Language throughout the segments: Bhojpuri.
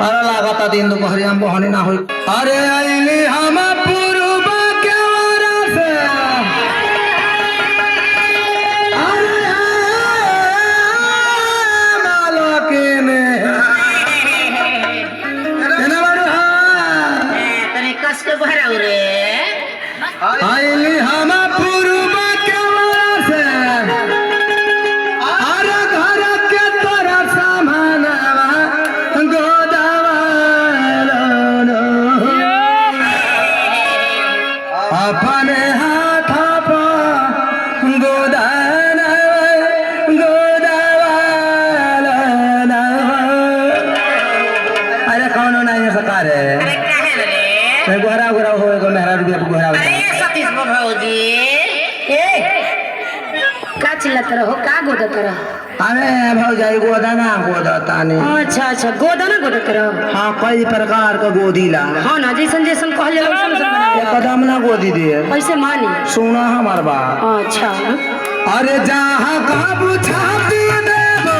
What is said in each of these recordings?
अरे लागता दिन दोपहरी हम बहनी ना होई। अरे आईली हम पूर्वा के वारा से अरे मालके ने एने बारू तने कस के भराऊ रे आईली हम पूर्वा के वारा से अरे घर के तोरा सामानवा अपने हाथ गोदान गोदावाला अरे कौन नहीं सकार है गोहरा गोहरा हो मेहरा रुपया गोहरा अरे सतीश भौजी ए का चिल्लात रहो का गोदत रहो अरे भौजाई गोदाना गोदतानी अच्छा अच्छा गोदाना गोदत रहो हाँ कई प्रकार का गोदी ला हाँ ना जैसन जैसन कहले वैसन वैसन बना दे कदम ना गोदी दे कैसे मानी सुना हमार बात अच्छा अरे जहाँ काबू छाती देबो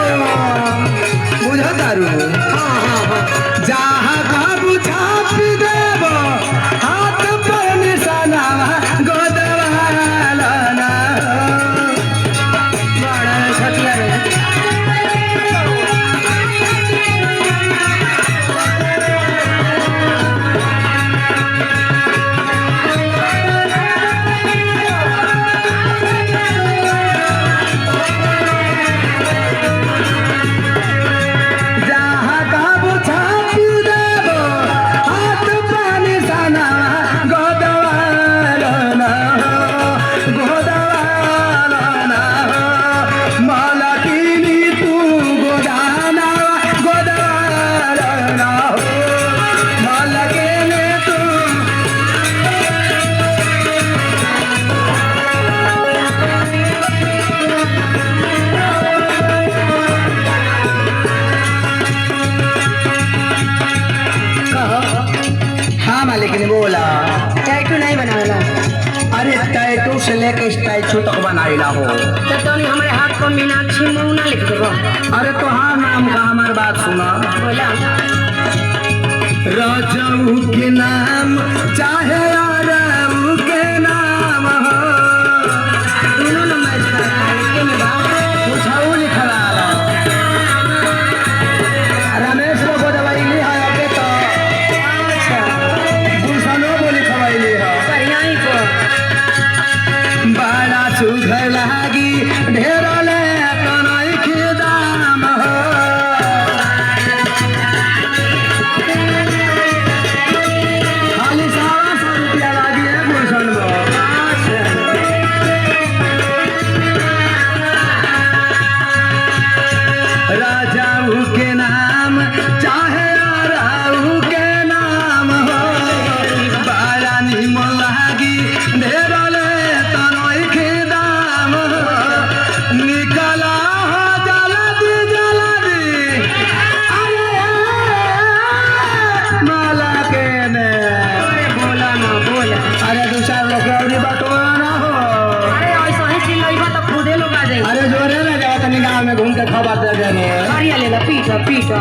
बुझा तारू हाँ हाँ हाँ जहाँ काबू छाती देबो हाथ पर निशाना गोदवाला ना बड़ा छटिया रे जहाँ काबू छाती देबो हाथ पर निशाना गोदवाला ना गोदवाला ना मालकिनी तू गोदाना गोदवाला ना मालकिनी तू कहो हाँ मालिकिनी बोला टैटू नहीं बनावेला अरे टैटू से लेके स्टैचू तक बनाइला हो तो तोनी हमारे हाथ पर मीनाक्षी मौना लिख देबो अरे तो हाँ नाम का हमार बात सुना बोला राजाऊ के नाम चाहे आराऊ के नाम हो दोनों न मैच करता है के में बात पूछाऊ लिखला रमेश लोग दवाई है अबे तो अच्छा गुलशनो बोली खवाइली है बढ़िया ही को बड़ा सुघर लागी ढेर ले कनई के दाम हो खाली 100 रुपया लागी है गुलशन राजाऊ के नाम चाहे राऊ के नाम हो बड़ा निमन लागी ढेर ले तनई के दाम हो निकला हो जल्दी जल्दी अरे माला के ने अरे बोला ना बोला अरे 2-4 लोग और बटवाना हो अरे ऐसा ही चिल्लाइबा तो खुदे लोग आ जाएंगे अरे जोरे में जाओ तनी गाँव में घूम के खबर दे देने अरे ले ला पीटा पीटा